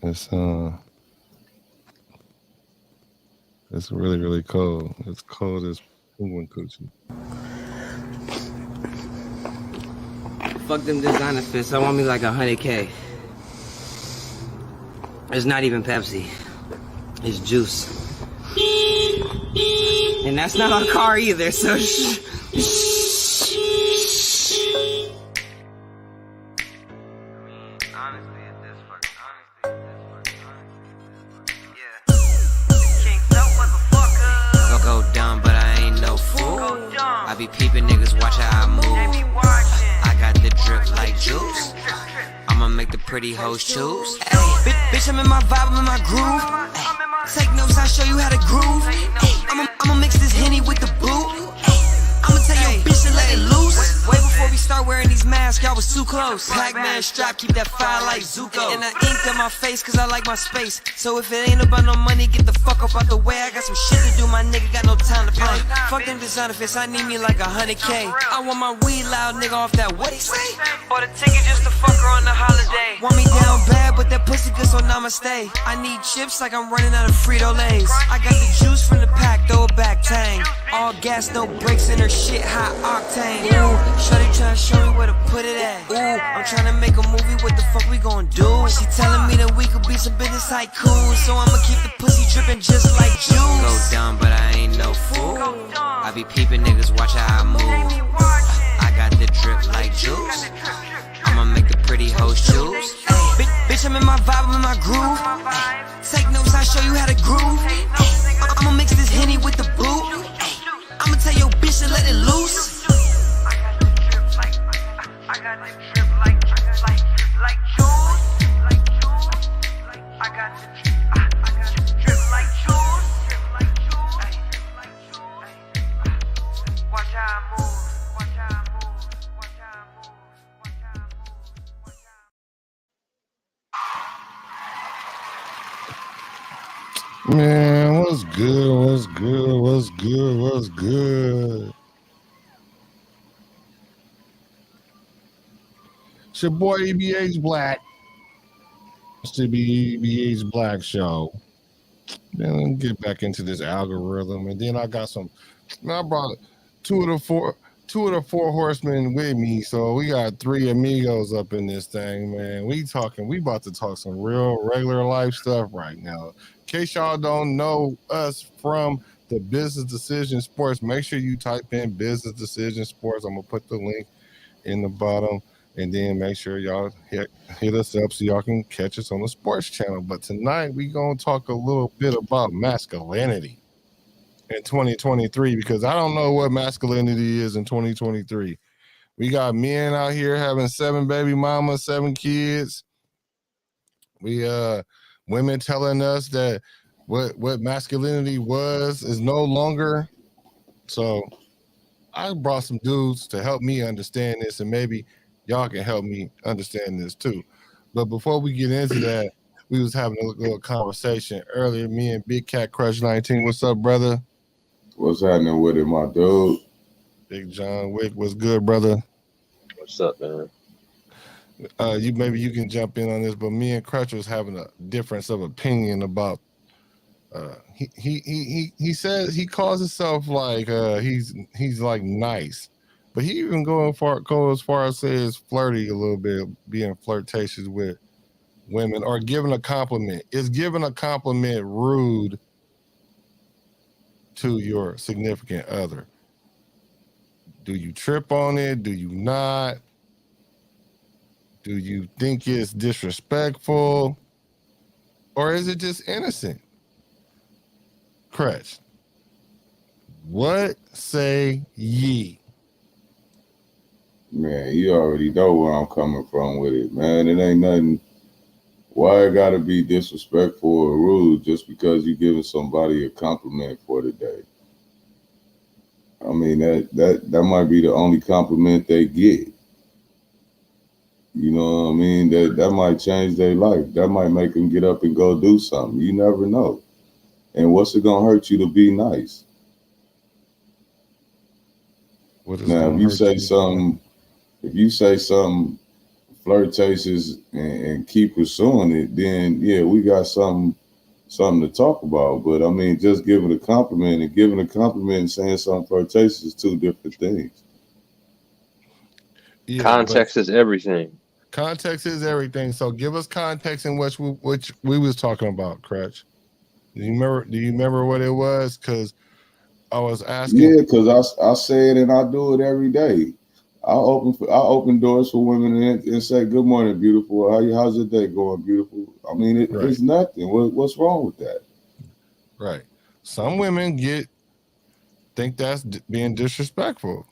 It's it's really really cold. It's cold as penguin coochie. Fuck them designer fits. I want me like 100K. It's not even Pepsi. It's juice. And that's not our car either, so shh. Go dumb, but I ain't no fool. I be peeping niggas, watch how I move. I got the drip like juice. I'ma make the pretty hoes choose. Ay, bitch, I'm in my vibe, I'm in my groove. Ay, take notes, I'll show you how to groove. Ay, I'ma mix this Henny with the boot. I'ma tell your bitch to let it loose. Way before we start wearing these masks, y'all was too close. Pac-Man strap, keep that fire like Zuko. And I inked on my face, cause I like my space. So if it ain't about no money, get the fuck up out the way. I got some shit to do, my nigga got no time to play. Fuck them designer fits, I need me like 100K. I want my weed loud nigga off that, what he say? Bought a ticket just to fuck her on the holiday. Want me down bad, but that pussy good, so namaste. I need chips like I'm running out of Frito-Lays. I got the juice from the pack, throw it back, tang. All gas, no brakes in her shit, high octane. Ooh, shorty tryna show me where to put it at. Ooh, I'm tryna make a movie, what the fuck we gon' do? She telling me that we could be some business tycoons, so I'ma keep the pussy dripping just like juice. Go dumb, but I ain't no fool. I be peeping niggas, watch how I move. I got the drip like juice. I'ma make the pretty hoes choose. Ay, bitch, I'm in my vibe, I'm in my groove. Ay, take notes, I'll show you how to groove. Ay, I'ma mix this Henny with the boot. Ay, I'ma tell your bitch to let it loose. I got the drip like juice. I got the drip like juice. Watch how I move. Man, what's good? What's good? What's good? What's good? It's your boy E.B.H Black. It's the E.B.H Black Show. Then let me get back into this algorithm, and then I got some. I brought two of the four horsemen with me, so we got three amigos up in this thing, man. We about to talk some real regular life stuff right now. In case y'all don't know us from the Business Decision Sports, make sure you type in Business Decision Sports. I'm gonna put the link in the bottom, and then make sure y'all hit us up so y'all can catch us on the sports channel. But tonight we gonna talk a little bit about masculinity in 2023, because I don't know what masculinity is in 2023. We got men out here having 7 baby mamas, 7 kids. We women telling us that what masculinity was is no longer. So I brought some dudes to help me understand this, and maybe y'all can help me understand this too. But before we get into that, we was having a little conversation earlier. Me and Big Cat Crush 19. What's up, brother? What's happening with it, my dude? Big John Wick, what's good, brother? What's up, man? You can jump in on this, but me and Crutch was having a difference of opinion about. He says he calls himself like he's like nice, but he even go as far as says flirty a little bit, being flirtatious with women or giving a compliment. Is giving a compliment rude to your significant other? Do you trip on it? Do you not? Do you think it's disrespectful? Or is it just innocent? Crutch, what say ye? Man, you already know where I'm coming from with it, man. It ain't nothing. Why it gotta be disrespectful or rude just because you giving somebody a compliment for the day? I mean, that might be the only compliment they get. You know what I mean? That might change their life. That might make them get up and go do something. You never know. And what's it gonna hurt you to be nice? Now, if you say something flirtatious and keep pursuing it, then yeah, we got something to talk about. But I mean, just giving a compliment and saying something flirtatious is two different things. Yeah, but Context is everything. context is everything. So give us context in which we was talking about, Crutch. Do you remember what it was? Because I was asking. Yeah, because I say it and I do it every day. I open doors for women and say, "Good morning, beautiful. How's your day going, beautiful?" I mean, Right, it's nothing. What's wrong with that? right. Some women think that's being disrespectful.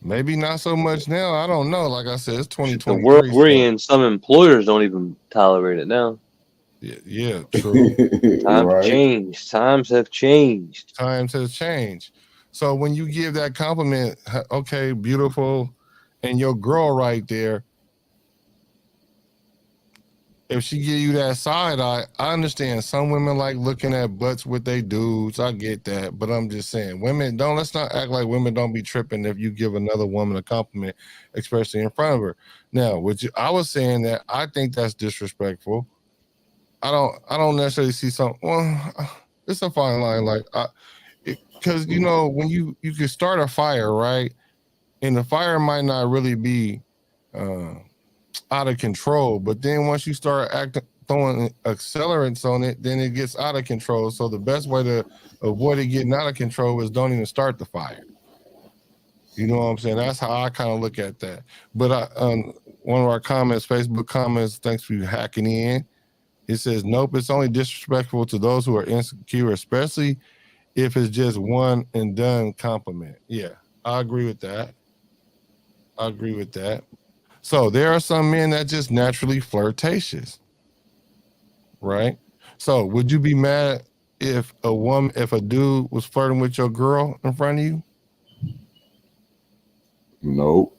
Maybe not so much now. I don't know. Like I said, it's Shit, the world 2023. we're So in, some employers don't even tolerate it now. yeah, true. Right, Times have changed. Times has changed. So when you give that compliment, okay, beautiful, and your girl right there, if she give you that side eye, I understand some women like looking at butts with they dudes. I get that, but I'm just saying, women don't. Let's not act like women don't be tripping if you give another woman a compliment, especially in front of her. Now, I was saying that I think that's disrespectful. I don't necessarily see some. Well, it's a fine line, like because you know when you can start a fire, right, and the fire might not really be. Uh, Out of control. But then once you start throwing accelerants on it, then it gets out of control. So the best way to avoid it getting out of control is don't even start the fire. You know what I'm saying? That's how I kind of look at that. But one of our comments, Facebook comments, thanks for you hacking in. It says, nope, it's only disrespectful to those who are insecure, especially if it's just one and done compliment. Yeah, I agree with that. I agree with that. So there are some men that just naturally flirtatious, right? So would you be mad if a dude was flirting with your girl in front of you? nope.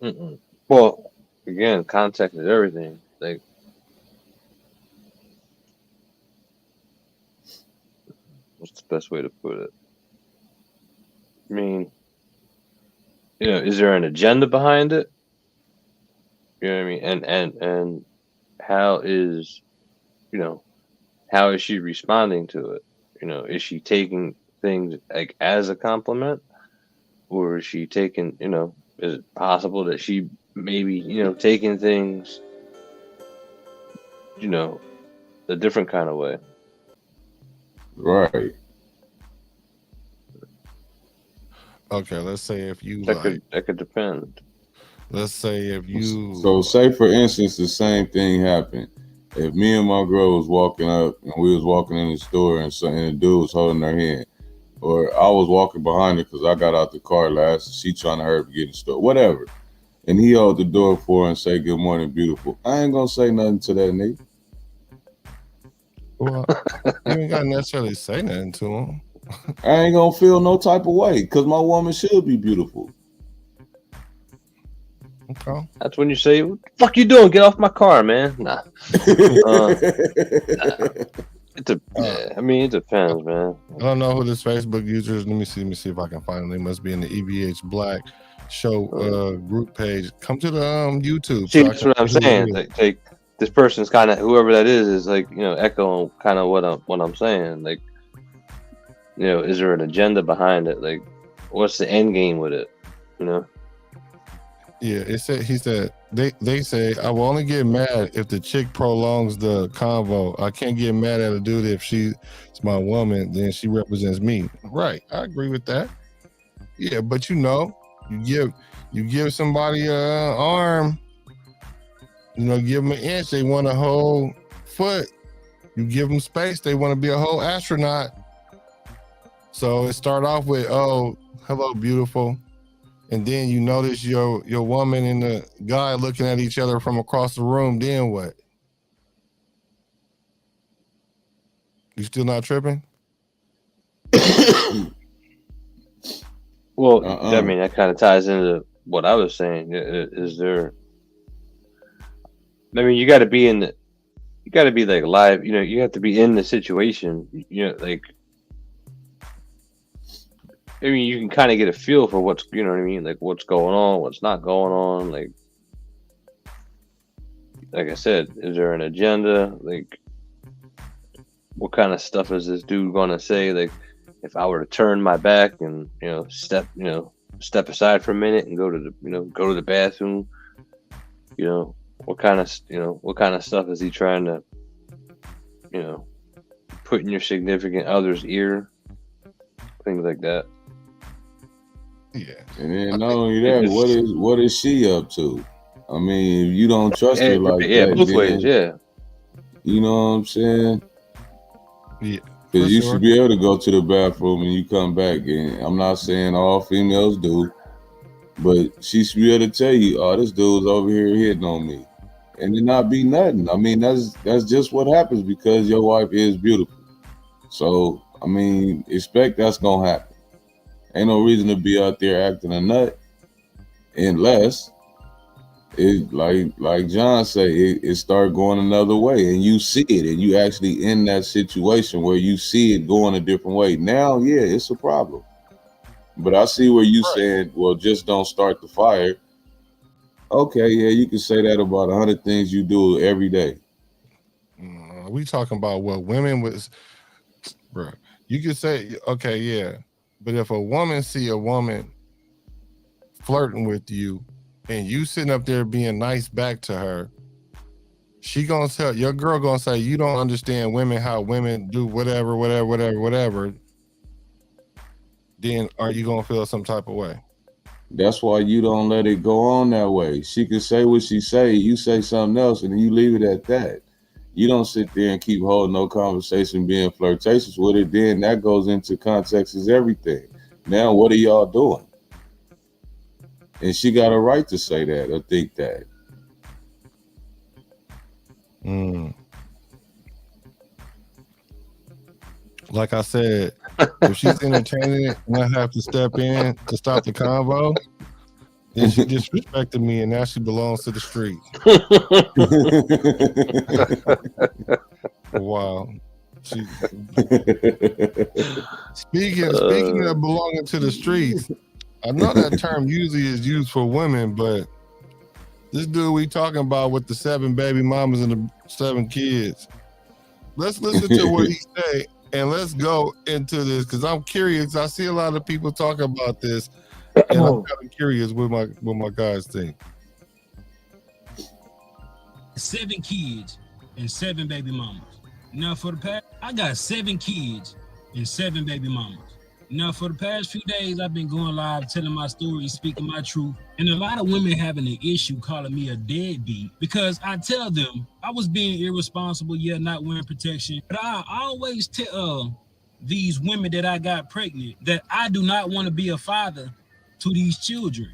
Mm-mm. Well, again, context is everything. Like, what's the best way to put it? I mean, is there an agenda behind it? You know what I mean? And how is you know how is she responding to it? Is she taking things like as a compliment, or is she taking? Is it possible that she maybe taking things you know a different kind of way? Right. Okay, let's say if you That like, could depend. let's say if you, So say for instance the same thing happened. If me and my girl was walking up and we was walking in the store and the dude was holding her hand, or I was walking behind her because I got out the car last and she trying to hurry up and get in the store, whatever. And he hold the door for her and say, "Good morning, beautiful." I ain't gonna say nothing to that nigga. well, you ain't got to necessarily say nothing to him. I ain't gonna feel no type of way because my woman should be beautiful. Okay. That's when you say, "What the fuck you doing? Get off my car, man!" Nah. Nah. Yeah, I mean, it depends, man. I don't know who this Facebook user is. Let me see. Let me see if I can find them. They must be in the E.B.H. Black show group page. Come to the YouTube See, so I that's can what I'm see who it saying. is. Like this person's kind of whoever that is like echoing kind of what I'm saying. Like is there an agenda behind it? Like, what's the end game with it? You know? Yeah, he said they say I will only get mad if the chick prolongs the convo. I can't get mad at a dude if she's my woman, then she represents me. Right. I agree with that. Yeah, but you give somebody a arm, give them an inch, they want a whole foot. You give them space, they want to be a whole astronaut. So it start off with, oh, hello, beautiful. And then you notice your woman and the guy looking at each other from across the room. Then what? You still not tripping? Well, I Uh-uh. mean, that kind of ties into what I was saying. Is there? I mean, you got to be you got to be like live. You have to be in the situation. Like I mean, you can kind of get a feel for what's, you know what I mean, like what's going on, what's not going on. Like I said, is there an agenda? Like, what kind of stuff is this dude gonna say? Like, if I were to turn my back and step aside for a minute and go to the bathroom, what kind of stuff is he trying to, put in your significant other's ear? Things like that. Yeah. And then not only that, what is she up to? I mean, if you don't trust her like yeah, that, both then, ways, yeah. You know what I'm saying? Yeah. Because you should be able to go to the bathroom and you come back. And I'm not saying all females do, but she should be able to tell you, "Oh, this dude's over here hitting on me," and it not be nothing. I mean, that's just what happens because your wife is beautiful. So I mean, expect that's gonna happen. Ain't no reason to be out there acting a nut unless it like John say it start going another way and you see it and you actually in that situation where you see it going a different way. Now, yeah, it's a problem. But I see where you saying, well, just don't start the fire. Okay, yeah, you can say that about 100 things you do every day. We talking about what women was, bro. You could say, okay, yeah, but if a woman see a woman flirting with you, and you sitting up there being nice back to her, she gonna tell your girl gonna say you don't understand women, how women do whatever. Then are you gonna feel some type of way? That's why you don't let it go on that way. She can say what she say, you say something else, and you leave it at that. You don't sit there and keep holding no conversation, being flirtatious with it. Then that goes into context is everything. Now, what are y'all doing? And she got a right to say that or think that. Like I said, if she's entertaining it and I have to step in to stop the convo, then she disrespected me and now she belongs to the street. Wow. Speaking of belonging to the streets, I know that term usually is used for women, but this dude we talking about with the 7 baby mamas and the 7 kids, let's listen to what he say and let's go into this because I'm curious. I see a lot of people talking about this, and I'm kind of curious what my guys think. 7 kids and 7 baby mamas. Now for the past, I got 7 kids and 7 baby mamas. Now for the past few days, I've been going live, telling my story, speaking my truth, and a lot of women having an issue calling me a deadbeat because I tell them I was being irresponsible, not wearing protection. But I always tell these women that I got pregnant that I do not want to be a father to these children,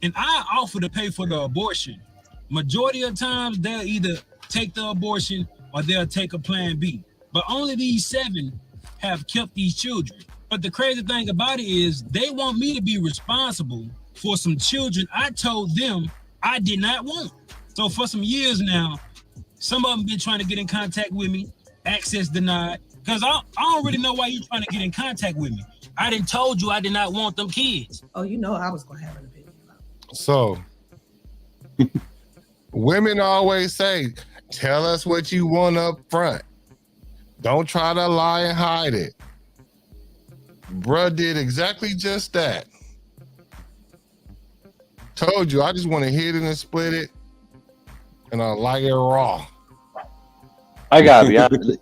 and I offer to pay for the abortion. Majority of times, they'll either take the abortion or they'll take a plan B. But only these 7 have kept these children. But the crazy thing about it is they want me to be responsible for some children I told them I did not want. So for some years now, some of them been trying to get in contact with me, access denied, because I don't really know why you're trying to get in contact with me. I done told you I did not want them kids. Oh, you know I was going to have an opinion about it. So, women always say, tell us what you want up front. Don't try to lie and hide it. Bruh did exactly just that. Told you, I just want to hit it and split it, and I like it raw. I gotta be honest.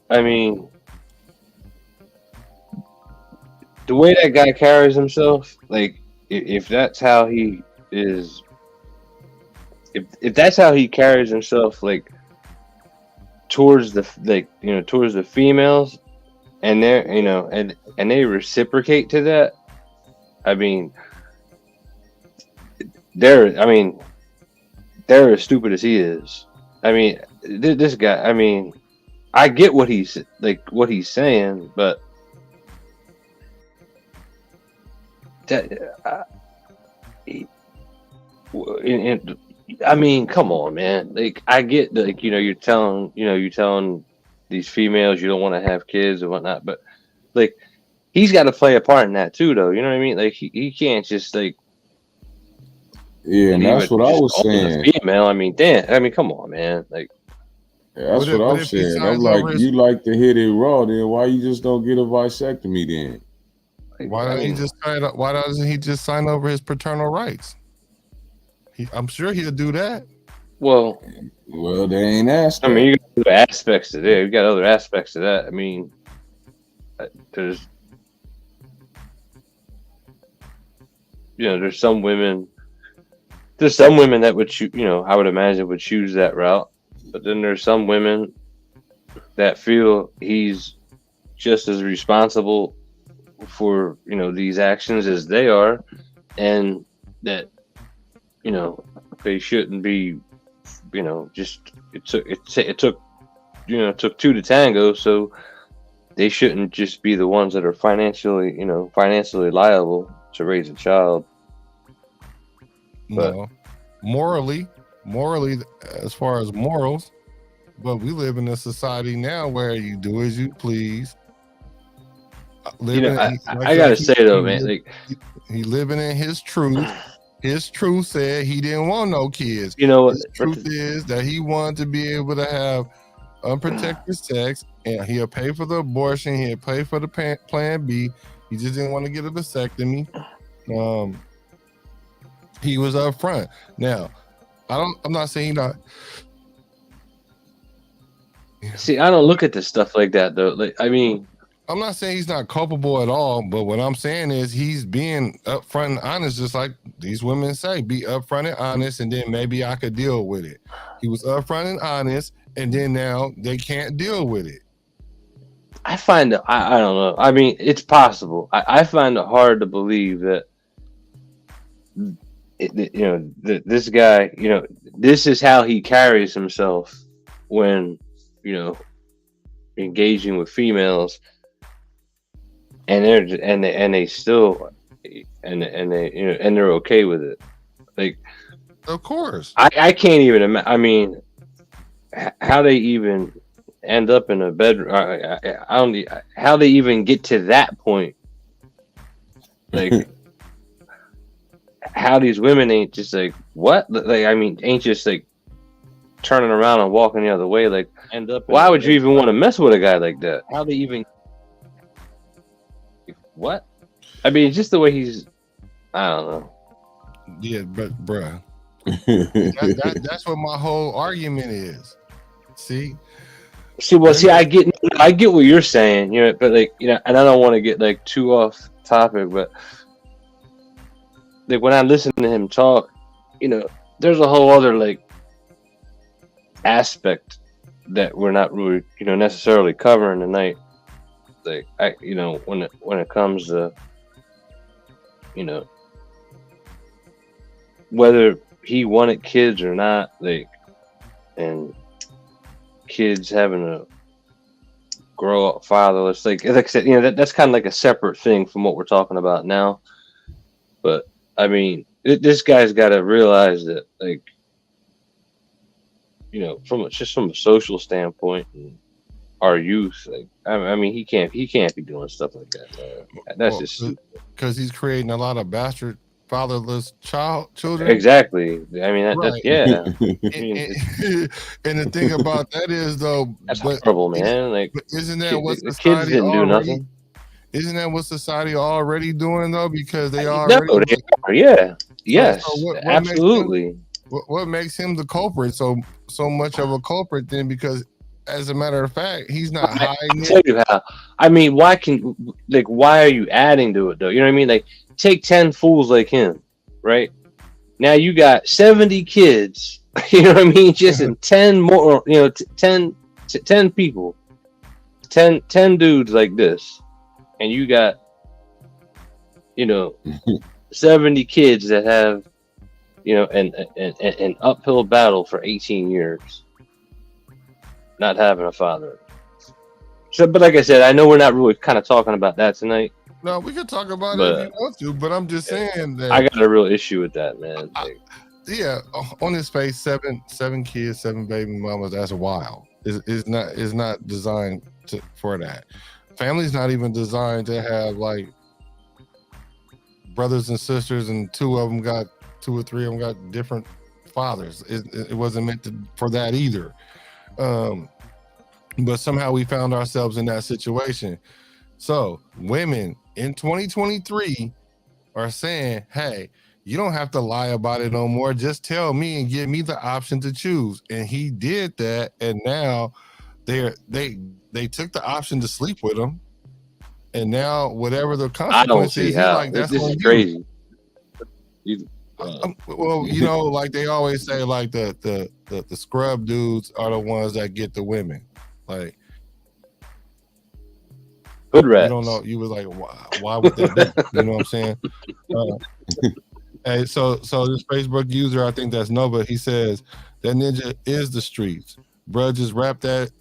I mean, the way that guy carries himself, like if that's how he is, if that's how he carries himself, like towards the towards the females, and they're and they reciprocate to that. I mean, they're as stupid as he is. I mean, this guy. I mean, I get what he's saying, but that I mean, come on, man. Like, I get that, you're telling these females you don't want to have kids and whatnot, but like, he's got to play a part in that too, though. You know what I mean? Like he can't just like Yeah, and leave that's it what I just was open to saying. female. I mean, damn. I mean, come on, man. Like, That's what What I'm if he saying. I'm signs like, over his? you like to hit it raw, then why you just don't get a vasectomy then? Why I don't he mean, just sign up? Why doesn't he just sign over his paternal rights? I'm sure he'll do that. well, Well, they ain't asked I mean, that. you got other aspects to that. You got other aspects to that. I mean, there's there's some women. There's some women that would choose. I would imagine would choose that route. But then there's some women that feel he's just as responsible for these actions as they are, and that they shouldn't be just it took two to tango, so they shouldn't just be the ones that are financially liable to raise a child. But No, morally, as far as morals, but we live in a society now where you do as you please. I gotta say though, man, like he living in his truth. His truth said he didn't want no kids. His truth is that he wanted to be able to have unprotected sex, and he'll pay for the abortion. He'll pay for the plan B. He just didn't want to get a vasectomy. He was up front. Now, I'm not saying not. See, I don't look at this stuff like that though. Like, I mean, I'm not saying he's not culpable at all, but what I'm saying is he's being upfront and honest, just like these women say, be upfront and honest, and then maybe I could deal with it. He was upfront and honest, and then now they can't deal with it. I find it, I don't know. I mean, it's possible. I find it hard to believe that, this guy, this is how he carries himself when, engaging with females, and they still, and they're okay with it. Like, of course, I can't even imagine. I mean, how they even end up in a bedroom. I don't. How they even get to that point. Like, how these women ain't just like what? Like, I mean, ain't just like turning around and walking the other way. Like, end up. Why would you even want to mess with a guy like that? How they even? What? I mean, just the way he's. I don't know. Yeah, but bruh, that's what my whole argument is. See, I get what you're saying, but like, and I don't want to get like too off topic, but like when I listen to him talk, there's a whole other like aspect that we're not really, necessarily covering tonight. Like when it comes to, whether he wanted kids or not, like, and kids having to grow up fatherless, like I said, that's kind of like a separate thing from what we're talking about now. But I mean, this guy's got to realize that, like, from a social standpoint, and our youth, like, I mean, he can't be doing stuff like that, man. That's just stupid. Because he's creating a lot of bastard fatherless children. Exactly. I mean, right. Yeah. And the thing about that is, though, that's horrible, man. Like, isn't that what the society kids didn't do nothing? Isn't that what society already doing, though? Because they already. No, they are. Yeah. Yes. So what absolutely. What makes him the culprit? So much of a culprit then? Because as a matter of fact, he's not hiding. I'll tell you how. I mean, why are you adding to it though? You know what I mean? Like, take 10 fools like him, right? Now you got 70 kids. You know what I mean? Just in 10 more. 10 people, 10 dudes like this, and you got 70 kids that have an uphill battle for 18 years. Not having a father. So, but like I said, I know we're not really kind of talking about that tonight. No, we could talk about it if you want to, but I'm just saying that I got a real issue with that, man. On his face, seven kids, 7 baby mamas. That's wild. Is not designed for that. Family's not even designed to have like brothers and sisters, and two or three of them got different fathers. It wasn't meant for that either. But somehow we found ourselves in that situation. So women in 2023 are saying, hey, you don't have to lie about it no more. Just tell me and give me the option to choose. And he did that, and now they took the option to sleep with him. And now whatever the I don't consequence see is, he's how. like, that's This on is you. crazy. Well, you know, like they always say, like the scrub dudes are the ones that get the women. Like, Hood you rats. don't know. You was like, why would that be? You know what I'm saying? Hey, so this Facebook user, I think that's Nova. He says that ninja is the streets. Bruh, just wrap that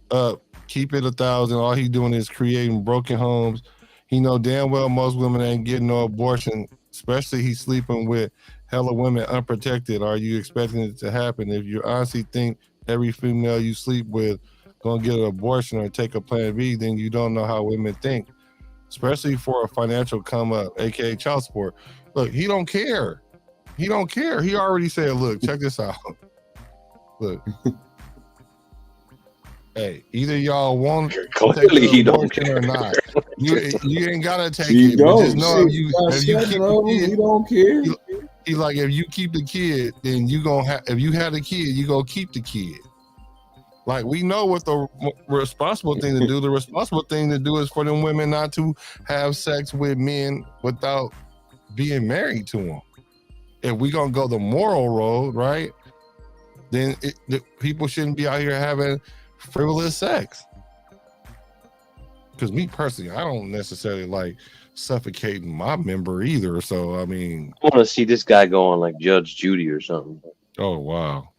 up. Keep it 1,000. All he doing is creating broken homes. He know damn well most women ain't getting no abortion, especially he's sleeping with hella women unprotected. Are you expecting it to happen? If you honestly think every female you sleep with gonna get an abortion or take a plan B, then you don't know how women think, especially for a financial come up, aka child support. Look, he don't care. He don't care. He already said, look, check this out. Look. Hey, either y'all want to take the abortion or not. You ain't gotta take it. But just know if you keep the kid, he don't care. He like, if you keep the kid, then you gonna have. If you have the kid, you gonna keep the kid. Like, we know what the responsible thing to do. The responsible thing to do is for them women not to have sex with men without being married to them. If we gonna go the moral road, right? Then the people shouldn't be out here having frivolous sex. Because me personally, I don't necessarily like suffocating my member either. So I mean, I want to see this guy go on like Judge Judy or something. Oh wow.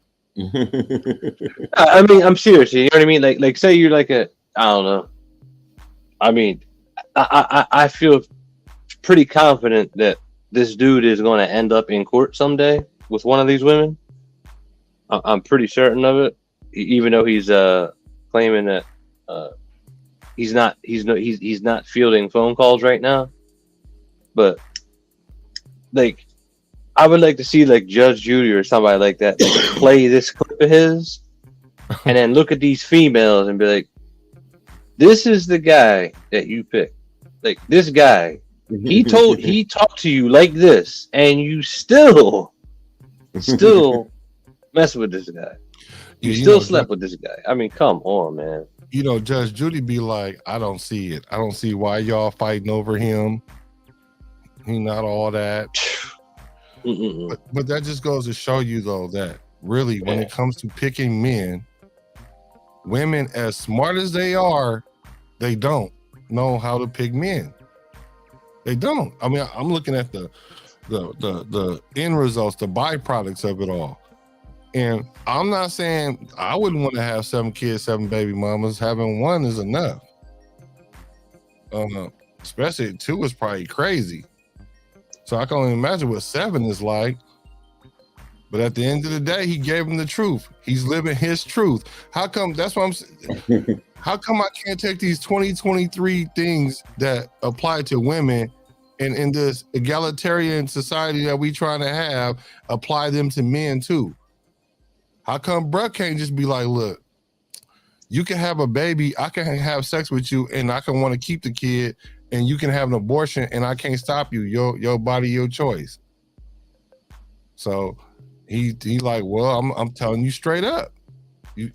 I mean, I'm serious. You know what I mean? Like say you're like I don't know. I mean, I feel pretty confident that this dude is going to end up in court someday with one of these women. I'm pretty certain of it, even though he's claiming that he's not fielding phone calls right now. But like, I would like to see like Judge Judy or somebody like that like, play this clip of his, and then look at these females and be like, "This is the guy that you picked. Like this guy, he talked to you like this, and you still mess with this guy. You still slept with this guy. I mean, come on, man." You know, Judge Judy be like, I don't see it. I don't see why y'all fighting over him. He not all that. But that just goes to show you, though, that really when it comes to picking men, women, as smart as they are, they don't know how to pick men. They don't. I mean, I'm looking at the end results, the byproducts of it all. And I'm not saying I wouldn't want to have 7 kids, 7 baby mamas. Having one is enough. Especially 2 is probably crazy. So I can only imagine what 7 is like. But at the end of the day, he gave him the truth. He's living his truth. How come? That's what I'm saying. How come I can't take these 2023 things that apply to women and in this egalitarian society that we trying to have, apply them to men too? How come bruh can't just be like, look, you can have a baby, I can have sex with you, and I can want to keep the kid, and you can have an abortion, and I can't stop you. Your body, your choice. So he like, well, I'm telling you straight up.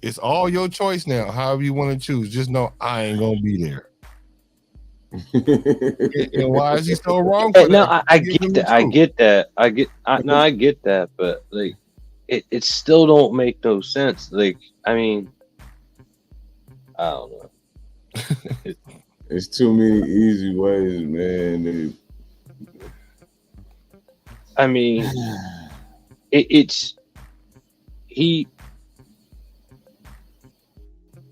It's all your choice now. However you want to choose. Just know I ain't gonna be there. And why is he so wrong for no, that? I get that. I get that, but like it still don't make no sense. Like, I mean, I don't know. It's too many easy ways, man. I mean,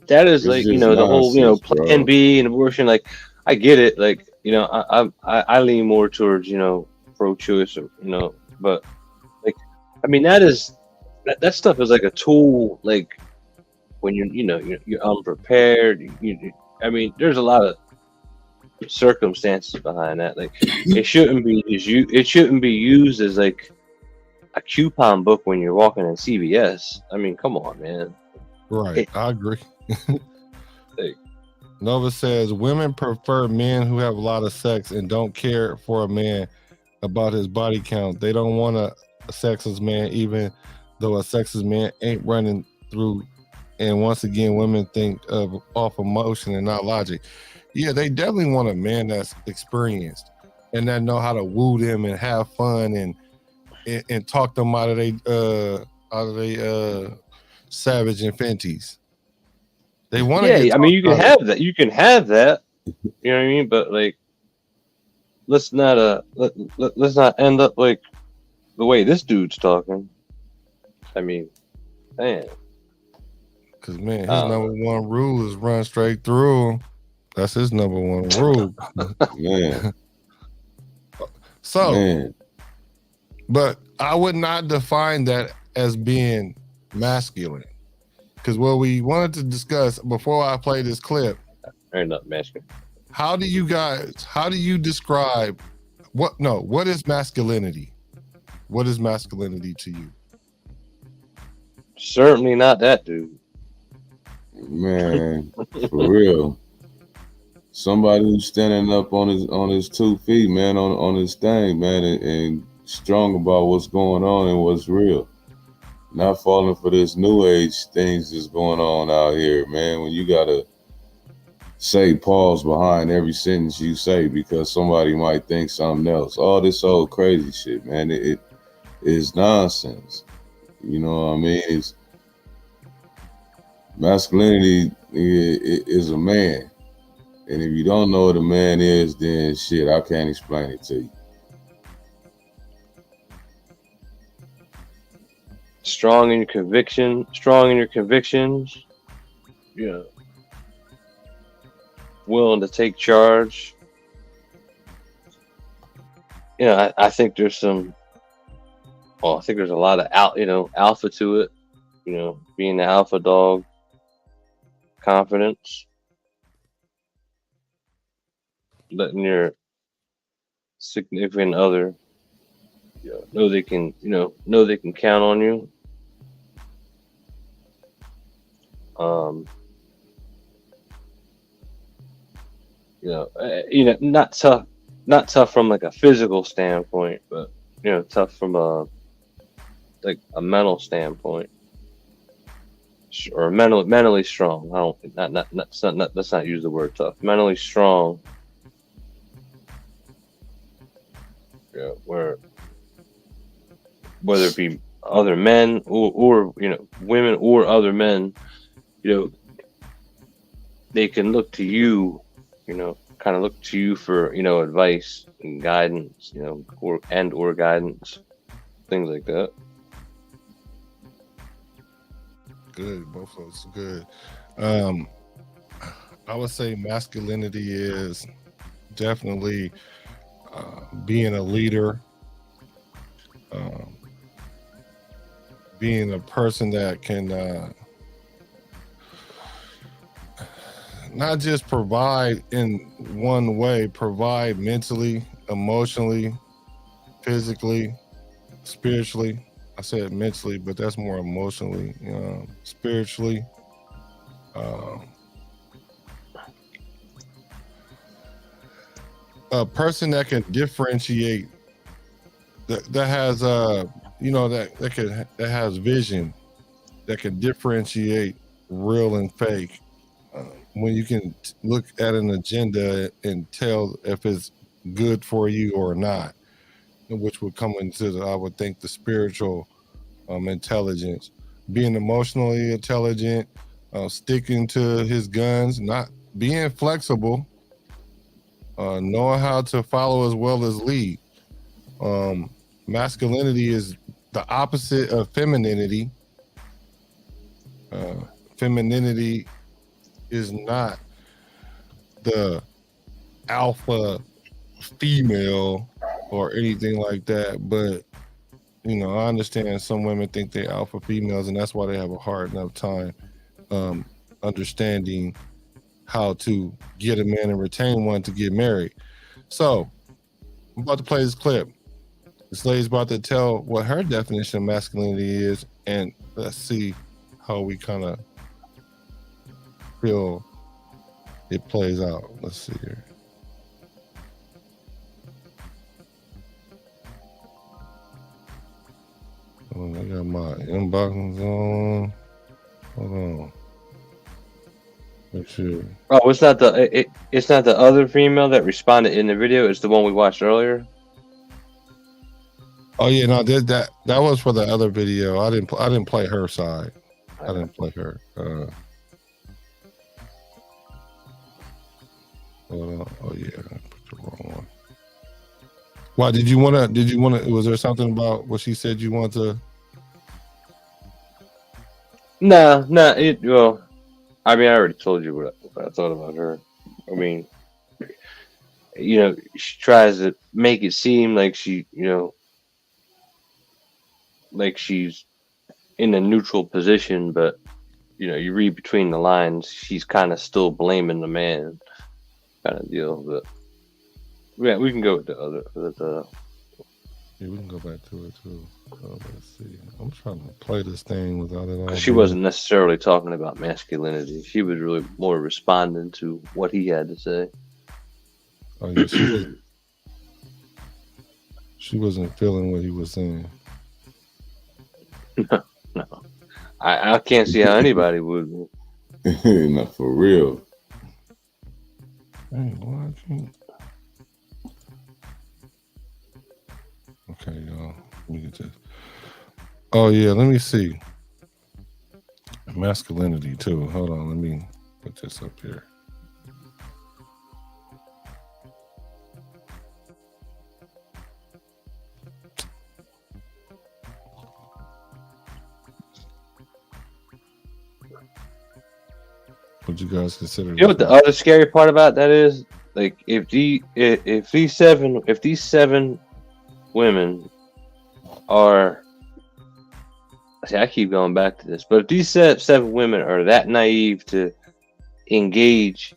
that is like, you know, the whole, you know, plan B and abortion. Like, I get it. Like, you know, I lean more towards, you know, pro-choice, or, you know, but like, I mean, that stuff is like a tool. Like when you're unprepared, I mean, there's a lot of circumstances behind that. Like, it shouldn't be it shouldn't be used as like a coupon book when you're walking in CVS. I mean, come on, man. Right, I agree. Like, Nova says women prefer men who have a lot of sex and don't care for a man about his body count. They don't want a sexist man, even though a sexist man ain't running through. And once again, women think of off emotion and not logic. Yeah, they definitely want a man that's experienced and that know how to woo them and have fun and talk them out of they savage infanties. They want to get yeah, I mean, you can talked out have that. You can have that. You know what I mean? But like, let's not let's not end up like the way this dude's talking. I mean, man. because man, his number one rule is run straight through. That's his number one rule. Man. So, Man. but I would not define that as being masculine. Because what we wanted to discuss before I play this clip, Ain't not masculine. how do you describe what is masculinity? What is masculinity to you? Certainly not that dude. Man, for real. Somebody who's standing up on his 2 feet, man, on his thing, man, and strong about what's going on and what's real. Not falling for this new age things that's going on out here, man. When you gotta say pause behind every sentence you say because somebody might think something else. All this old crazy shit, man. It is nonsense. You know what I mean? It's masculinity is a man. And if you don't know what a man is, then shit, I can't explain it to you. Strong in your convictions, you know, willing to take charge. You know, I think there's a lot of alpha to it, you know, being the alpha dog, confidence, letting your significant other know they can count on you. Not tough from like a physical standpoint, but tough from a mental standpoint, or mentally strong. I don't let's not use the word tough. Mentally strong. Yeah, where whether it be other men or women or other men, they can look to you, kind of look to you for advice and guidance, or guidance, things like that. Good, both of us good. I would say masculinity is definitely being a leader, being a person that can not just provide in one way, provide mentally, emotionally, physically, spiritually. I said mentally, but that's more emotionally, spiritually. A person that can differentiate, that has that has vision, that can differentiate real and fake. When you can look at an agenda and tell if it's good for you or not, which would come into I would think the spiritual intelligence, being emotionally intelligent, sticking to his guns, not being flexible, knowing how to follow as well as lead. Masculinity is the opposite of femininity. Femininity is not the alpha female or anything like that, but I understand some women think they're alpha females, and that's why they have a hard enough time understanding how to get a man and retain one to get married. So I'm about to play this clip. This lady's about to tell what her definition of masculinity is, and let's see how we kind of feel it plays out. Let's see here. Oh, I got my inbox on. Hold on. Make sure. Oh, it's not it's not the other female that responded in the video. It's the one we watched earlier. Oh yeah, no, that was for the other video. I didn't play her side. I didn't play her. Hold on. Oh yeah, I put the wrong one. Why did you wanna? Was there something about what she said you want to? No. Well, I mean, I already told you what I thought about her. I mean, she tries to make it seem like she, like she's in a neutral position, but you read between the lines, she's kind of still blaming the man, kind of deal. But yeah, we can go with the other. Yeah, we can go back to it too. Let's see. I'm trying to play this thing without it all. She wasn't necessarily talking about masculinity. She was really more responding to what he had to say. Oh yeah, she wasn't feeling what he was saying. No. I can't see how anybody would. Not for real. Hey, why I can't? Okay, y'all. Let me get this. Oh yeah, let me see. Masculinity too. Hold on, let me put this up here. What you guys consider? You know what the other scary part about that is? Like if these seven women are, see, I keep going back to this, but if these seven women are that naive to engage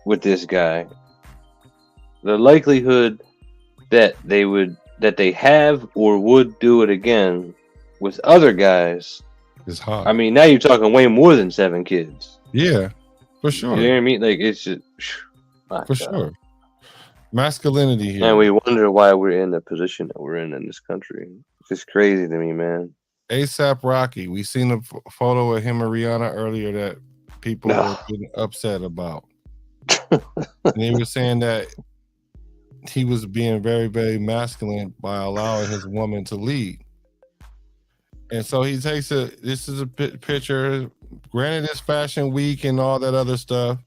with this guy, the likelihood that they have or would do it again with other guys is high. I mean, now you're talking way more than 7 kids. Yeah, for sure. You know what I mean? Like it's just for sure. Masculinity here. And we wonder why we're in the position that we're in this country. It's just crazy to me, man. ASAP Rocky. We seen a photo of him and Rihanna earlier that people were getting upset about. And they were saying that he was being very, very masculine by allowing his woman to lead. And so he takes this is a picture, granted it's fashion week and all that other stuff.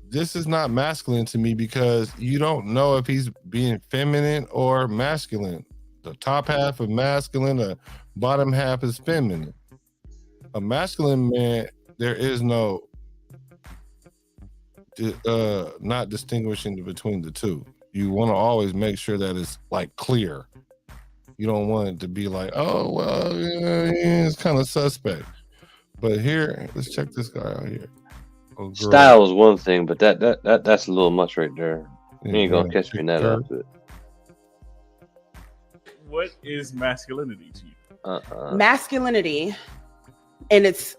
This is not masculine to me because you don't know if he's being feminine or masculine. The top half is masculine, the bottom half is feminine. A masculine man, there is no not distinguishing between the two. You want to always make sure that it's like clear. You don't want it to be like, oh well, yeah, it's kind of suspect. But here, let's check this guy out here. Oh, style is one thing, but that's a little much right there. You ain't gonna catch me in that outfit. What is masculinity to you? Masculinity, in its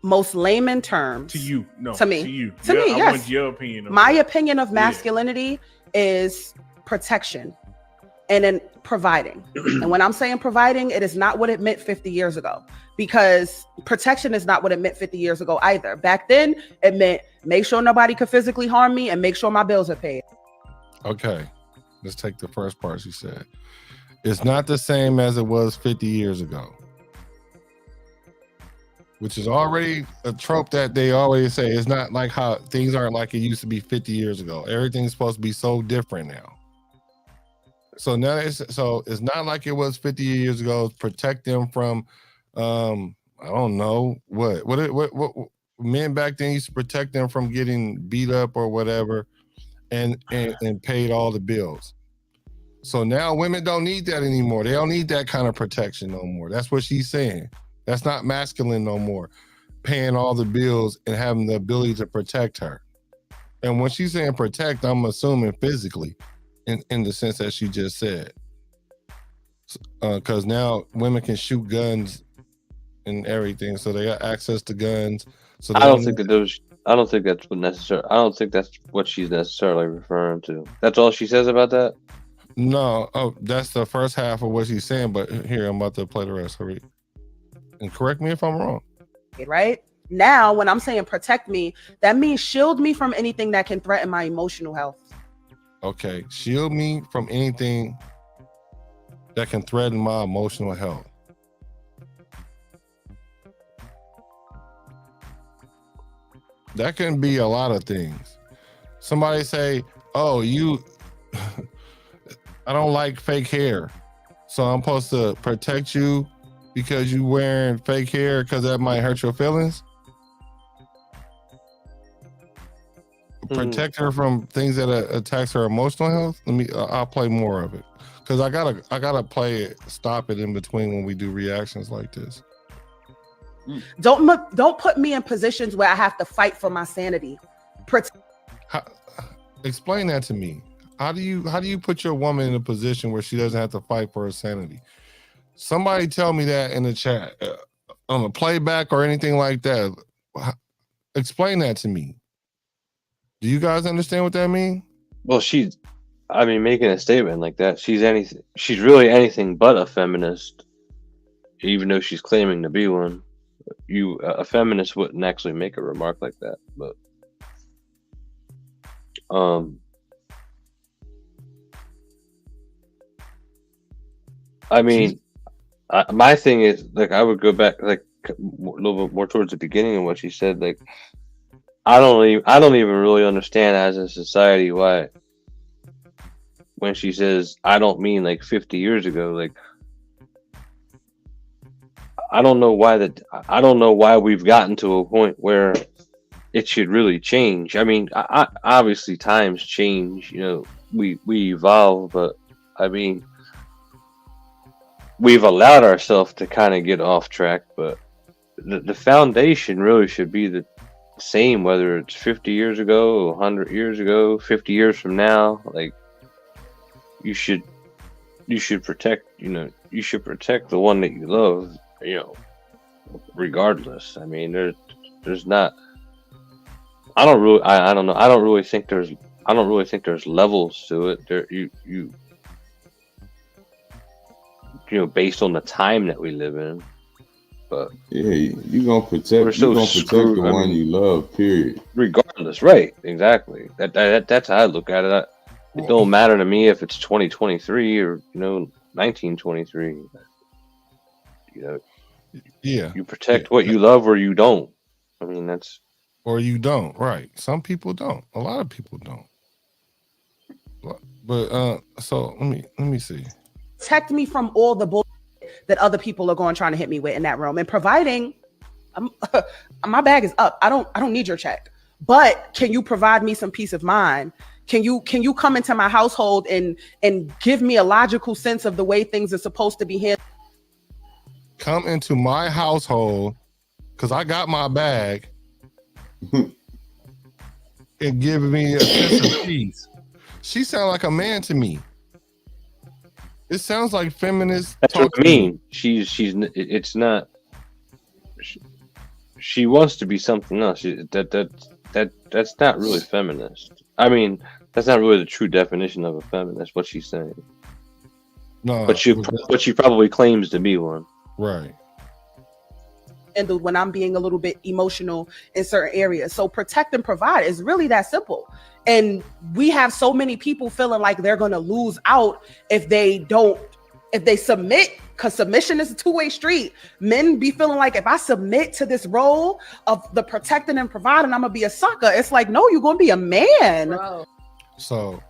most layman terms. To you, no. To me. To you. To me, I yes. want your opinion. My opinion of masculinity is protection and then providing. And when I'm saying providing, it is not what it meant 50 years ago. Because protection is not what it meant 50 years ago either. Back then, it meant make sure nobody could physically harm me and make sure my bills are paid. Okay, let's take the first part she said. It's not the same as it was 50 years ago. Which is already a trope that they always say. It's not like how things aren't like it used to be 50 years ago. Everything's supposed to be so different now. So now it's not like it was 50 years ago. Protect them from I don't know what men back then used to protect them from getting beat up or whatever and paid all the bills. So now women don't need that anymore. They don't need that kind of protection no more. That's what she's saying. That's not masculine no more. paying all the bills and having the ability to protect her. And when she's saying protect, I'm assuming physically, in the sense that she just said. Because now women can shoot guns and everything, so they got access to guns. So I don't think that's what she's necessarily referring to. That's all she says about that. No, that's the first half of what she's saying. But here, I'm about to play the rest. Hurry, and correct me if I'm wrong. Right now, when I'm saying protect me, that means shield me from anything that can threaten my emotional health. Okay, shield me from anything that can threaten my emotional health. That can be a lot of things. Somebody say, oh, I don't like fake hair, so I'm supposed to protect you because you wearing fake hair because that might hurt your feelings? Protect her from things that attacks her emotional health? I'll play more of it. Because I gotta play it, stop it in between when we do reactions like this. Don't put me in positions where I have to fight for my sanity. Explain that to me. How do you put your woman in a position where she doesn't have to fight for her sanity? Somebody tell me that in the chat, on a playback or anything like that. Explain that to me. Do you guys understand what that means? Well, making a statement like that, she's really anything but a feminist, even though she's claiming to be one. A feminist wouldn't actually make a remark like that, but my thing is, like, I would go back like a little bit more towards the beginning of what she said. Like, I don't even really understand as a society why, when she says, I don't mean like 50 years ago, like, I don't know why we've gotten to a point where it should really change. I mean, obviously times change, we evolve, but I mean, we've allowed ourselves to kind of get off track, but the foundation really should be the same, whether it's 50 years ago, 100 years ago, 50 years from now. Like, you should protect, you should protect the one that you love, regardless. I mean, there's not, I don't know. I don't really think there's levels to it. Based on the time that we live in. But yeah, you're gonna protect the one you love, period. Regardless, right? Exactly. That's how I look at it. It don't matter to me if it's 2023 or 1923. Yeah. You protect what you love, or you don't. I mean, that's. Or you don't, right? Some people don't. A lot of people don't. But so let me see. Protect me from all the bullshit that other people are going trying to hit me with in that room, and providing. My bag is up. I don't need your check. But can you provide me some peace of mind? Can you come into my household and give me a logical sense of the way things are supposed to be handled? Come into my household, because I got my bag, and give me a sense of peace. She sounds like a man to me. It sounds like feminist. That's what I mean. It's not. She wants to be something else. That's not really feminist. I mean, that's not really the true definition of a feminist. What she's saying. No, but she probably claims to be one. Right. And when I'm being a little bit emotional in certain areas. So protect and provide is really that simple. And we have so many people feeling like they're going to lose out if they submit, because submission is a two-way street. Men be feeling like, if I submit to this role of the protecting and providing, I'm going to be a sucker. It's like, no, you're going to be a man. Bro. So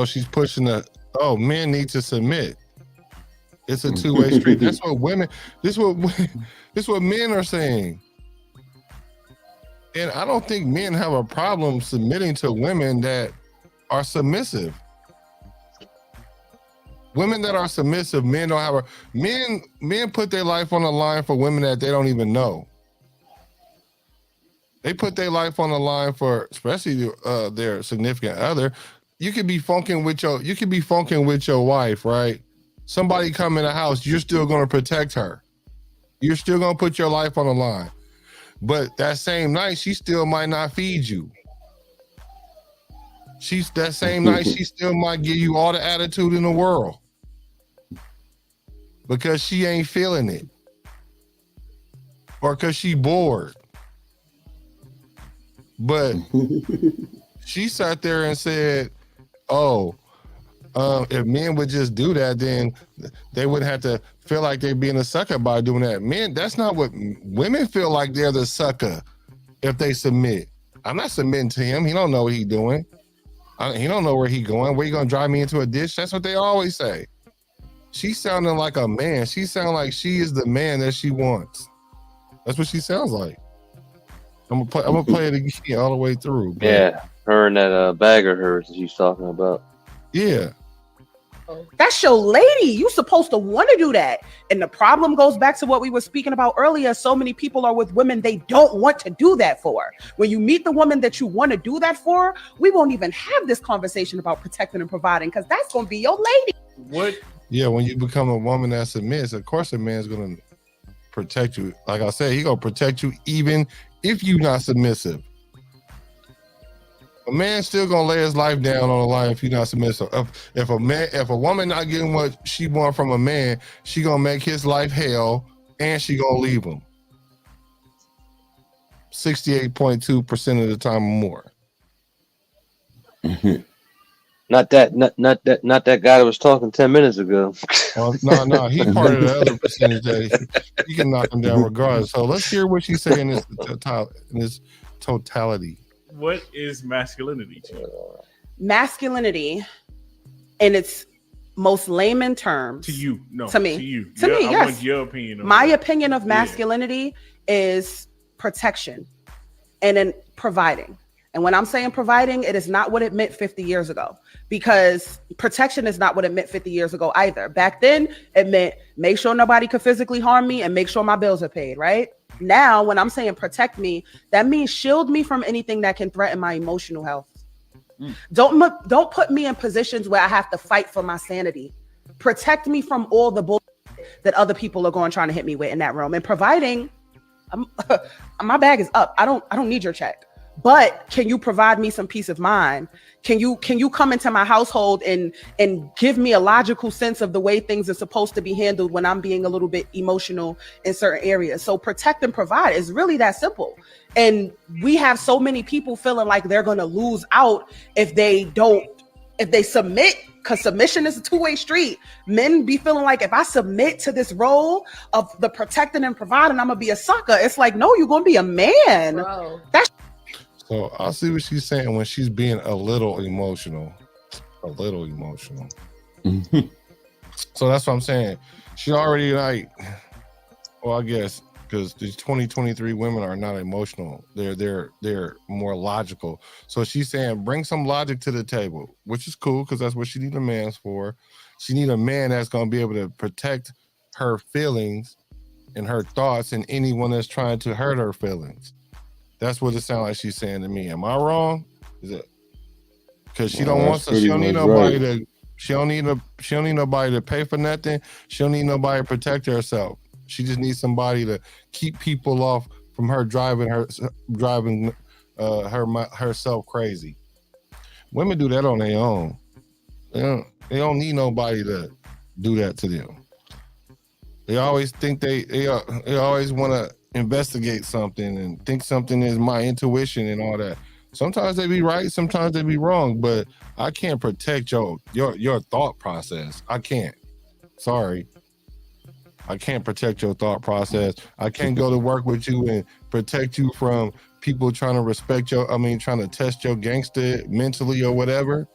she's pushing men need to submit. It's a two-way street. That's what women, this is what men are saying. And I don't think men have a problem submitting to women that are submissive. Women that are submissive, men don't have men put their life on the line for women that they don't even know. They put their life on the line for, especially their significant other. You could be funking with your wife, right? Somebody come in the house, you're still going to protect her. You're still going to put your life on the line. But that same night, she still might not feed you. That same night, she still might give you all the attitude in the world because she ain't feeling it, or because she bored. But she sat there and said, "Oh, if men would just do that, then they wouldn't have to feel like they're being a sucker by doing that." Men, that's not what women feel like. They're the sucker if they submit. I'm not submitting to him. He don't know what he's doing. He don't know where he going. Where you gonna drive me into a ditch? That's what they always say. She's sounding like a man. She sounds like she is the man that she wants. That's what she sounds like. I'm gonna play it again all the way through. But yeah, her and that bag of hers that she's talking about. Yeah. That's your lady. You supposed to want to do that. And the problem goes back to what we were speaking about earlier. So many people are with women they don't want to do that for. When you meet the woman that you want to do that for, we won't even have this conversation about protecting and providing, because that's going to be your lady. What? Yeah, when you become a woman that submits, of course a man's going to protect you. Like I said, he going to protect you even if you're not submissive. A man's still gonna lay his life down on the line if you're not submissive. If a woman not getting what she want from a man, she gonna make his life hell, and she gonna leave him. 68.2% of the time or more. Not that guy that was talking 10 minutes ago. No, he part of the other percentage that he can knock him down regardless. So let's hear what she's saying in this totality. What is masculinity to you? Masculinity, in its most layman terms, To you, no. To me. To you. To me, I yes. want your opinion. On My that. opinion of masculinity is protection and then providing. And when I'm saying providing, it is not what it meant 50 years ago, because protection is not what it meant 50 years ago either. Back then, it meant make sure nobody could physically harm me and make sure my bills are paid, right? Now, when I'm saying protect me, that means shield me from anything that can threaten my emotional health. Don't put me in positions where I have to fight for my sanity. Protect me from all the bullshit that other people are going trying to hit me with in that room. And providing, my bag is up. I don't need your check. But can you provide me some peace of mind? Can you come into my household and give me a logical sense of the way things are supposed to be handled when I'm being a little bit emotional in certain areas? So protect and provide is really that simple. And we have so many people feeling like they're going to lose out if they submit, because submission is a two-way street. Men be feeling like if I submit to this role of the protecting and providing, I'm going to be a sucker. It's like, no, you're going to be a man. Bro. So I see what she's saying when she's being a little emotional. So that's what I'm saying. She already I guess because these 2023 women are not emotional. They're more logical. So she's saying bring some logic to the table, which is cool because that's what she need a man for. She need a man that's going to be able to protect her feelings and her thoughts and anyone that's trying to hurt her feelings. That's what it sounds like she's saying to me. Am I wrong? Is it because she don't want to? She don't need nobody to. She don't need nobody to pay for nothing. She don't need nobody to protect herself. She just needs somebody to keep people off from her driving herself crazy. Women do that on their own. They don't need nobody to do that to them. They always think they always want to investigate something and think something is my intuition and all that. Sometimes they be right, sometimes they be wrong, but I can't protect your thought process. I can't. Sorry. I can't protect your thought process. I can't go to work with you and protect you from people trying to trying to test your gangster mentally or whatever.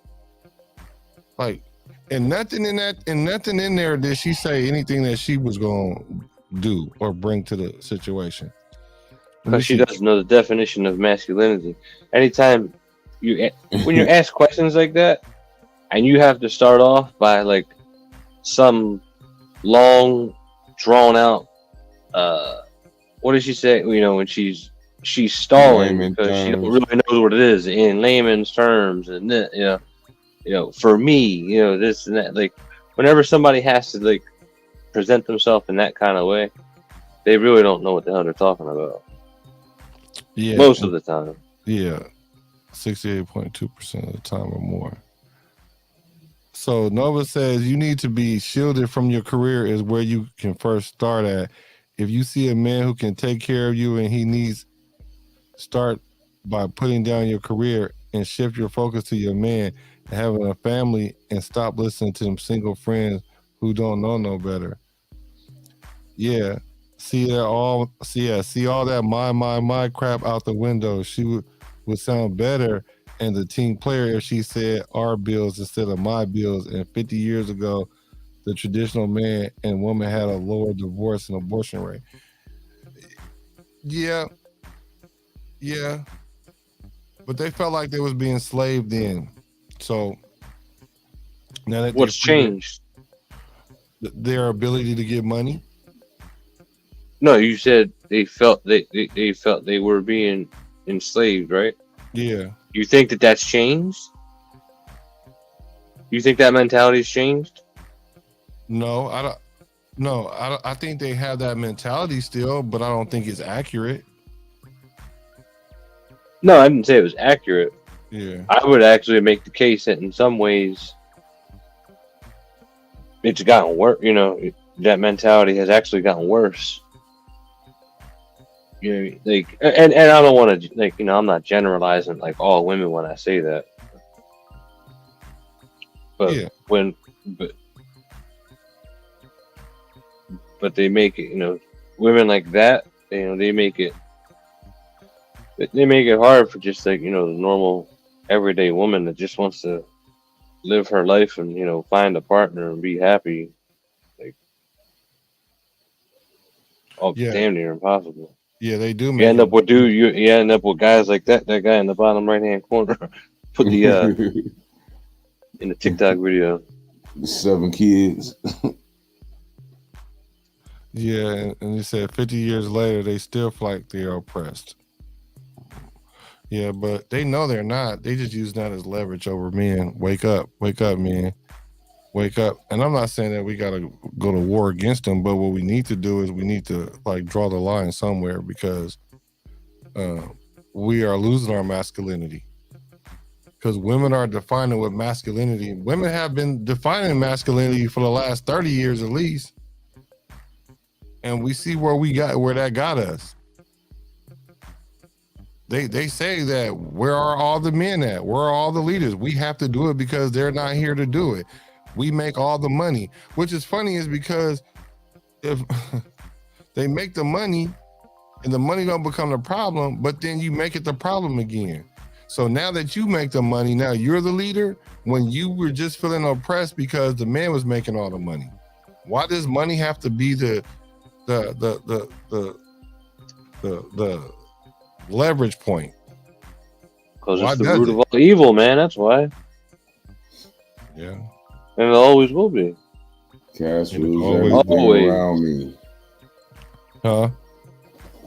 Like, and nothing in there did she say anything that she was going to do or bring to the situation. Because she doesn't know the definition of masculinity. Anytime when you ask questions like that, and you have to start off by like some long, drawn out, what does she say? When she's she's stalling Layman because she don't terms. really knows what it is in layman's terms, and then, for me, this and that. Like, whenever somebody has to like present themselves in that kind of way, they really don't know what the hell they're talking about. Yeah, Most of the time. Yeah, 68.2% of the time or more. So Nova says you need to be shielded from your career is where you can first start at. If you see a man who can take care of you and he needs, start by putting down your career and shift your focus to your man and having a family and stop listening to them single friends who don't know no better. Yeah. See all that my crap out the window. She would sound better and the team player if she said our bills instead of my bills. And 50 years ago, the traditional man and woman had a lower divorce and abortion rate. Yeah. But they felt like they was being slaved in. So now that What's changed? Their ability to get money. No, you said they felt they were being enslaved, right? Yeah. You think that that's changed? You think that mentality's changed? No, I don't. No, I think they have that mentality still, but I don't think it's accurate. No, I didn't say it was accurate. Yeah. I would actually make the case that in some ways it's gotten worse. That mentality has actually gotten worse. Like, and I don't want to, like, I'm not generalizing like all women when I say that. But Yeah. But they make it, women like that, they make it hard for just like, the normal everyday woman that just wants to live her life and, find a partner and be happy. Like, damn near impossible. Yeah, they do. You end up with you end up with guys like that guy in the bottom right hand corner. Put the in the TikTok video. 7 kids. Yeah, and you said 50 years later they still feel like they're oppressed. Yeah, but they know they're not. They just use that as leverage over men. Wake up, man. Wake up. And I'm not saying that we got to go to war against them, but what we need to do is we need to like draw the line somewhere because we are losing our masculinity. Because women are defining what masculinity. Women have been defining masculinity for the last 30 years at least. And we see where that got us. They say that where are all the men at? Where are all the leaders? We have to do it because they're not here to do it. We make all the money, which is funny is because if they make the money and the money don't become the problem, but then you make it the problem again. So now that you make the money, now you're the leader when you were just feeling oppressed because the man was making all the money. Why does money have to be the leverage point? Because it's the root of all evil, man. That's why. Yeah. And it always will be. Cash rules everything around me. Huh?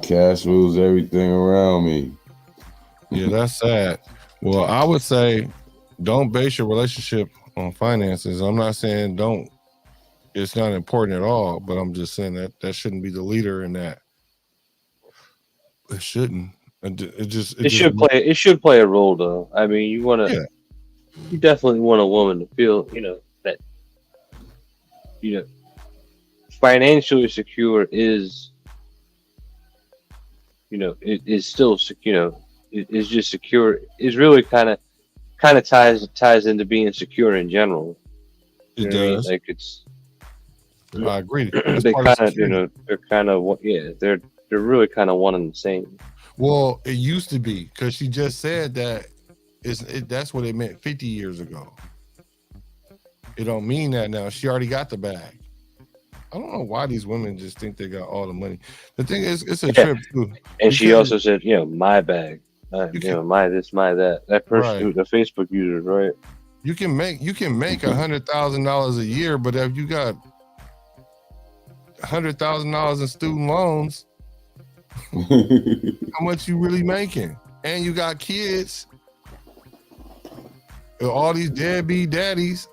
Cash rules everything around me. Yeah, that's sad. Well, I would say don't base your relationship on finances. I'm not saying don't. It's not important at all, but I'm just saying that shouldn't be the leader in that. It shouldn't. It should play a role though. I mean, you definitely want a woman to feel, that, financially secure is, it is still secure. It is just secure. Is really kind of ties into being secure in general. It does. Like it's. I agree. They kind of, they're kind of, they're really kind of one and the same. Well, it used to be because she just said that that's what it meant 50 years ago. It don't mean that now. She already got the bag. I don't know why these women just think they got all the money. The thing is, it's a trip too. And she also said, my bag. My this, my that. That person, the Facebook users, right? You can make $100,000 a year, but if you got $100,000 in student loans, How much you really making? And you got kids. All these deadbeat daddies.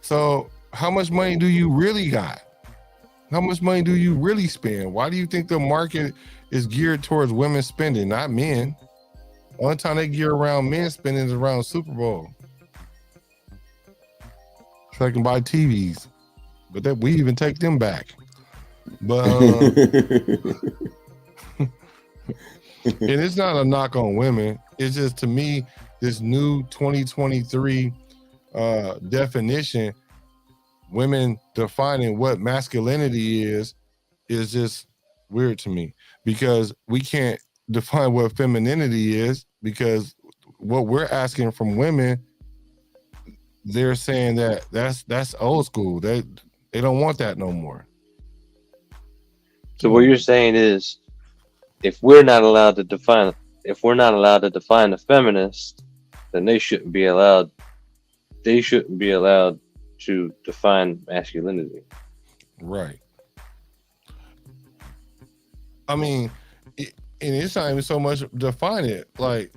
So how much money do you really got? How much money do you really spend? Why do you think the market is geared towards women spending, not men? Only time they gear around men spending is around Super Bowl. So they can buy TVs. But that we even take them back. But and it's not a knock on women. It's just, to me, this new 2023 definition, women defining what masculinity is just weird to me, because we can't define what femininity is, because what we're asking from women, they're saying that that's old school. They don't want that no more. So what you're saying is, if we're not allowed to define a feminist, then they shouldn't be allowed to define masculinity. Right. I mean, and it's not even so much define it. Like,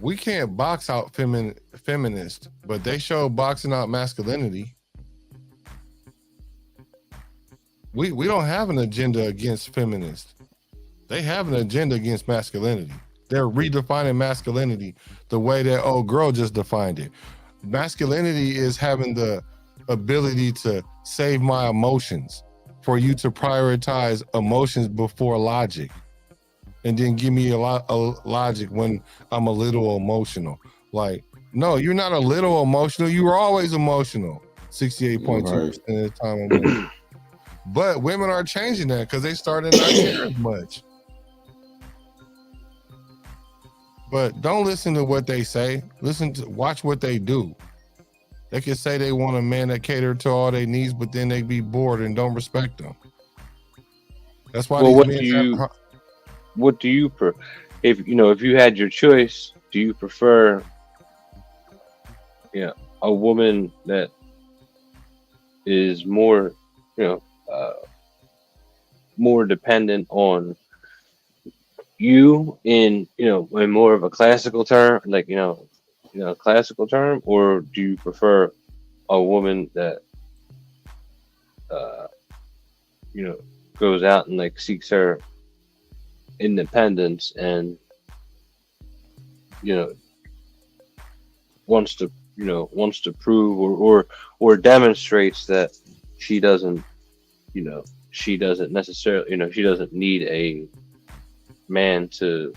we can't box out feminist, but they show boxing out masculinity. We don't have an agenda against feminists. They have an agenda against masculinity. They're redefining masculinity the way that old girl just defined it. Masculinity is having the ability to save my emotions, for you to prioritize emotions before logic, and then give me a logic when I'm a little emotional. Like, no, you're not a little emotional. You were always emotional. 68.2% of the time. But women are changing that because they started not care as much. But don't listen to what they say. Watch what they do. They can say they want a man that cater to all their needs, but then they be bored and don't respect them. That's why Well, these men what do you if you had your choice, do you prefer a woman that is more more dependent on you in more of a classical term, like classical term, or do you prefer a woman that goes out and like seeks her independence and wants to prove or demonstrates that she doesn't necessarily she doesn't need a man to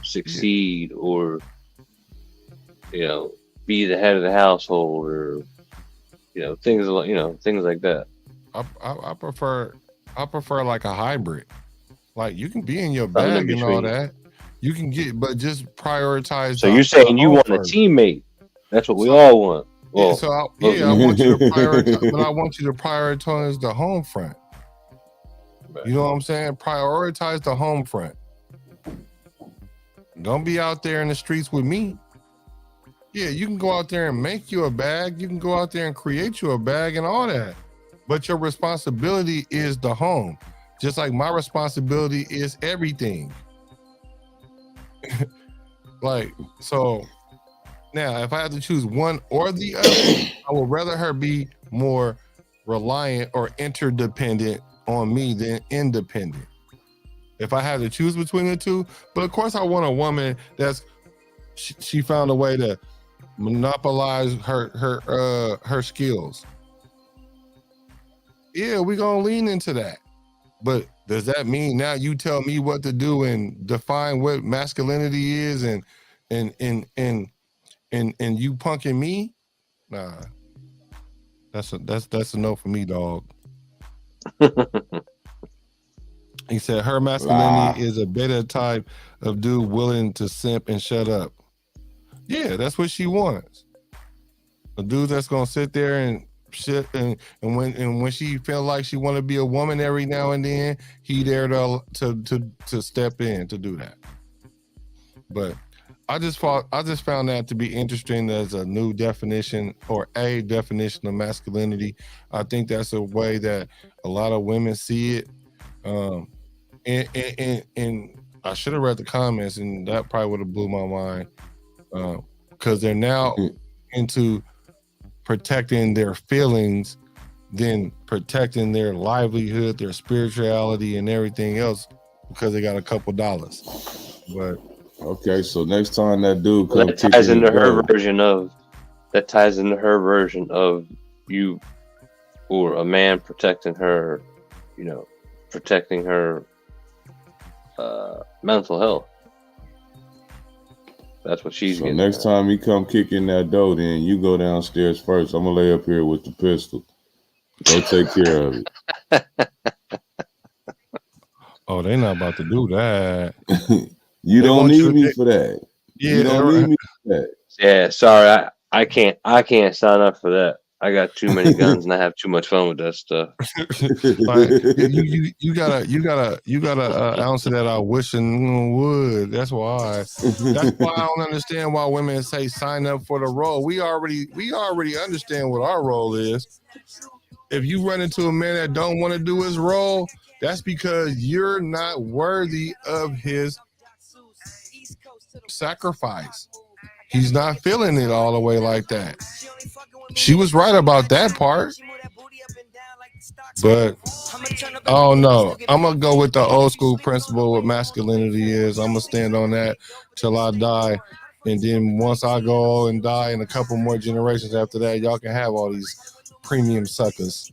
succeed or be the head of the household, or things like that. I prefer like a hybrid. Like, you can be in your Something in bag and all between. that. You can but just prioritize. So you're saying you want a teammate? That's what we all want. Well, I want you to prioritize, but I want you to prioritize the home front. Right. You know what I'm saying? Prioritize the home front. Don't be out there in the streets with me. Yeah, you can go out there and make you a bag. You can go out there and create you a bag and all that. But your responsibility is the home. Just like my responsibility is everything. Like, so now if I have to choose one or the other, I would rather her be more reliant or interdependent on me than independent. If I had to choose between the two, but of course I want a woman that's she found a way to monopolize her skills. Yeah, we're gonna lean into that. But does that mean now you tell me what to do and define what masculinity is and you punking me? Nah. That's a no for me, dog. He said her masculinity is a beta type of dude willing to simp and shut up. Yeah, that's what she wants. A dude that's gonna sit there and shit, and when she feel like she want to be a woman every now and then, he there to step in to do that. But I just found that to be interesting as a new definition or a definition of masculinity. I think that's a way that A lot of women see it. And I should have read the comments, and that probably would have blew my mind. Because they're now into protecting their feelings than protecting their livelihood, their spirituality, and everything else because they got a couple dollars. But okay, so next time that dude Well, come kicking the door, that ties into her version of you or a man protecting her, protecting her mental health. That's what she's so getting. next time he come kicking that door, then you go downstairs first. I'm gonna lay up here with the pistol. Go take care of it. oh, they're not about to do that. You They don't want need you- me they- for that. Yeah, You don't need me for that. Yeah, sorry, I can't sign up for that. I got too many guns and I have too much fun with that stuff. like you gotta answer that I wish and would. That's why I don't understand why women say sign up for the role. We already understand what our role is. If you run into a man that don't want to do his role, that's because you're not worthy of his sacrifice. He's not feeling it all the way like that. She was right about that part. But I don't know. I'm gonna go with the old school principle what masculinity is. I'm gonna stand on that till I die. And then once I go and die in a couple more generations after that, y'all can have all these premium suckers.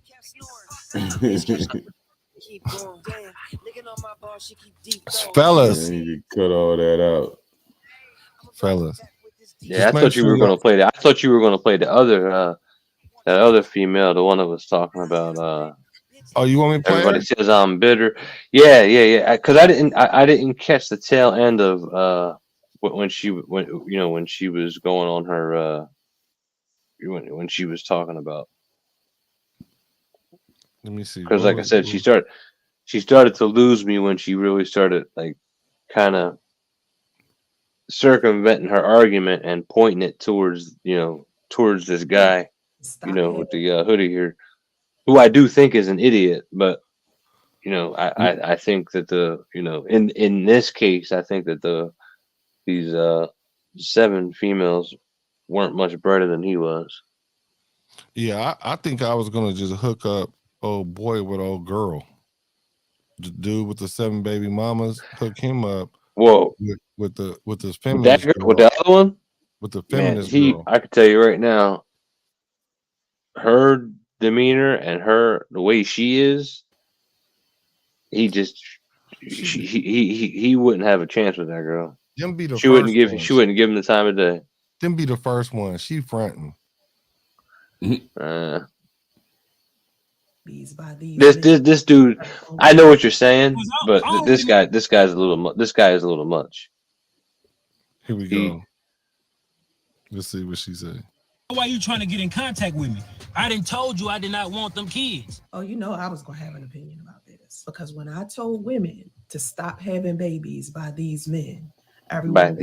Fellas. Yeah, you cut all that out. Fellas. Yeah, I thought you were gonna play that. I thought you were gonna play the other that other female, the one that was talking about Oh, you want me to play everybody her? says I'm bitter. Yeah. Because I didn't catch the tail end of when she was going on her when she was talking about. Let me see. Because like I said, she started to lose me when she really started like kind of circumventing her argument and pointing it towards this guy with the hoodie here, who I do think is an idiot, but I think that in this case I think that these 7 females weren't much better than he was. Yeah, I think I was gonna just hook up old boy with old girl. The dude with the 7 baby mamas, hook him up. Whoa, with the with feminist that girl, with the other one, with the man. feminist girl. I could tell you right now, her demeanor and the way she is, he wouldn't have a chance with that girl. Them be the She wouldn't first give him the time of day. Them be the first one. She fronting. This dude, I know what you're saying, but this guy is a little much. Here we go. Let's see what she said. Why you trying to get in contact with me? I done told you I did not want them kids. Oh, I was gonna have an opinion about this because when I told women to stop having babies by these men, everyone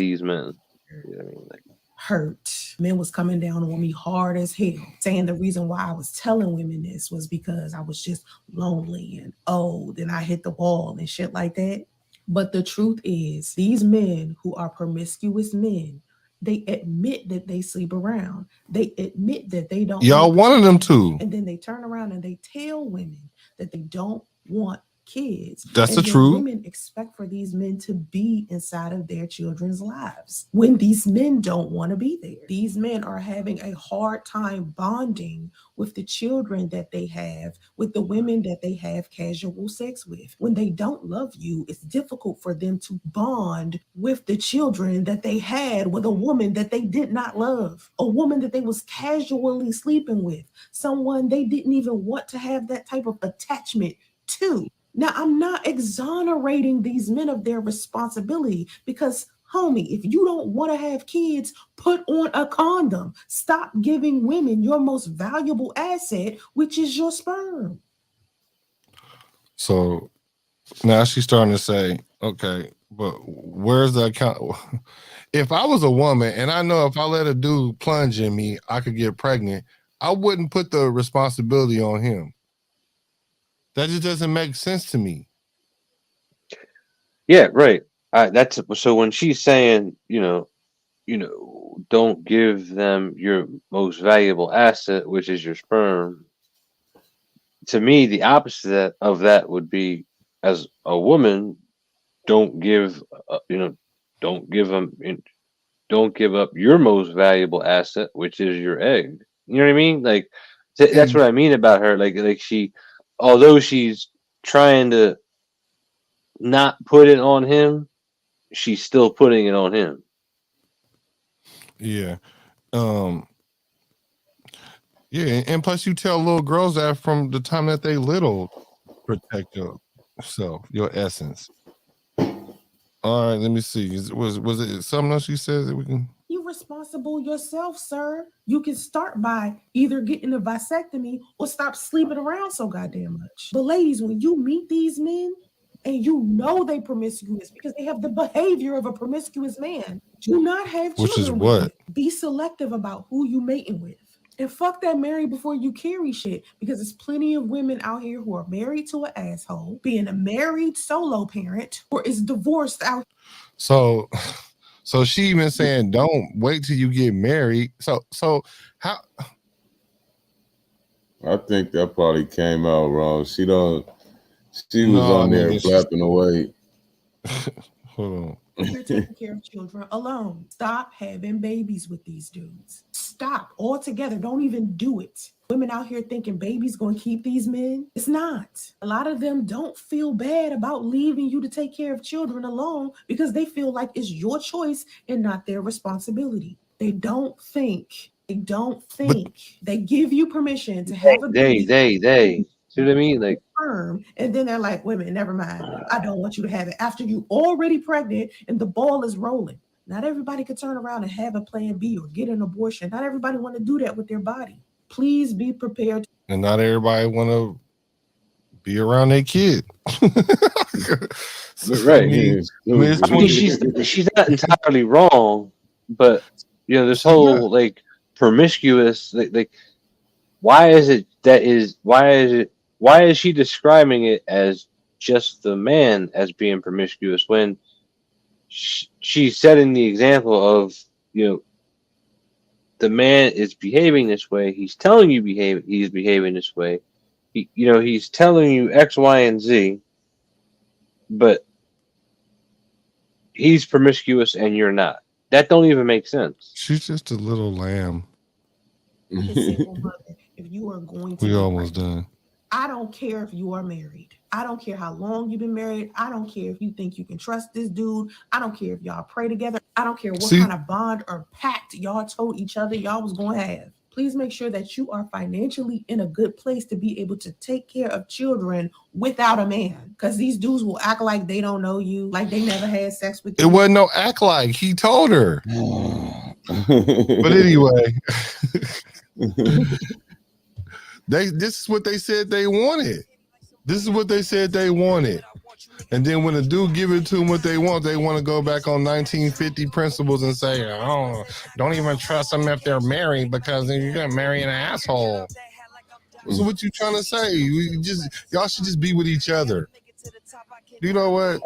hurt. Men was coming down on me hard as hell, saying the reason why I was telling women this was because I was just lonely and old and I hit the wall and shit like that. But the truth is, these men who are promiscuous men, they admit that they sleep around. They admit that they don't. Y'all wanted them to. And then they turn around and they tell women that they don't want kids. That's the truth. Women expect for these men to be inside of their children's lives when these men don't want to be there. These men are having a hard time bonding with the children that they have, with the women that they have casual sex with. When they don't love you, it's difficult for them to bond with the children that they had with a woman that they did not love, a woman that they was casually sleeping with, someone they didn't even want to have that type of attachment to. Now, I'm not exonerating these men of their responsibility because, homie, if you don't want to have kids, put on a condom. Stop giving women your most valuable asset, which is your sperm. So now she's starting to say, okay, but where's the account? If I was a woman and I know if I let a dude plunge in me, I could get pregnant, I wouldn't put the responsibility on him. That just doesn't make sense to me. Yeah, right. That's so when she's saying, don't give them your most valuable asset, which is your sperm. To me, the opposite of that would be, as a woman, don't give, don't give them, don't give up your most valuable asset, which is your egg. You know what I mean? Like that's And what I mean about her. Like she, although she's trying to not put it on him, she's still putting it on him. yeah, um, yeah, and plus you tell little girls that from the time that they little, protect yourself, your essence. All right, let me see. Was it something else you said that we can? You responsible yourself, sir. You can start by either getting a vasectomy or stop sleeping around so goddamn much. But ladies, when you meet these men and you know they promiscuous because they have the behavior of a promiscuous man, do not have Which is children with what? them. Be selective about who you mating with. And fuck that marry before you carry shit, because there's plenty of women out here who are married to an asshole, being a married solo parent, or is divorced out. So she even saying, don't wait till you get married. So how? I think that probably came out wrong. She was No, on there nigga, flapping away. Hold on. You're taking care of children alone. Stop having babies with these dudes. Stop altogether. Don't even do it. Women out here thinking baby's going to keep these men. It's not. A lot of them don't feel bad about leaving you to take care of children alone because they feel like it's your choice and not their responsibility. They don't think. They give you permission to have a baby. They. See what I mean? Like, Firm, and then they're like, wait a minute, never mind. I don't want you to have it. After you already pregnant and the ball is rolling. Not everybody could turn around and have a plan B or get an abortion. Not everybody want to do that with their body. Please be prepared. And not everybody want to be around their kid. So, right. I mean, I mean, she's not entirely wrong, but this whole like promiscuous, like why is she describing it as just the man as being promiscuous when she's setting the example of the man is behaving this way, he's telling you he's behaving this way, he's telling you X, Y, and Z, but he's promiscuous and you're not. That don't even make sense. She's just a little lamb. If you are going to, we almost done. I don't care if you are married. I don't care how long you've been married. I don't care if you think you can trust this dude. I don't care if y'all pray together. I don't care what kind of bond or pact y'all told each other y'all was going to have. Please make sure that you are financially in a good place to be able to take care of children without a man. Because these dudes will act like they don't know you, like they never had sex with you. It wasn't no act like. He told her. But anyway. This is what they said they wanted. And then when a dude give it to them what they want to go back on 1950 principles and say, oh, don't even trust them if they're married because you're going to marry an asshole. So what you trying to say? Y'all should just be with each other. You know what?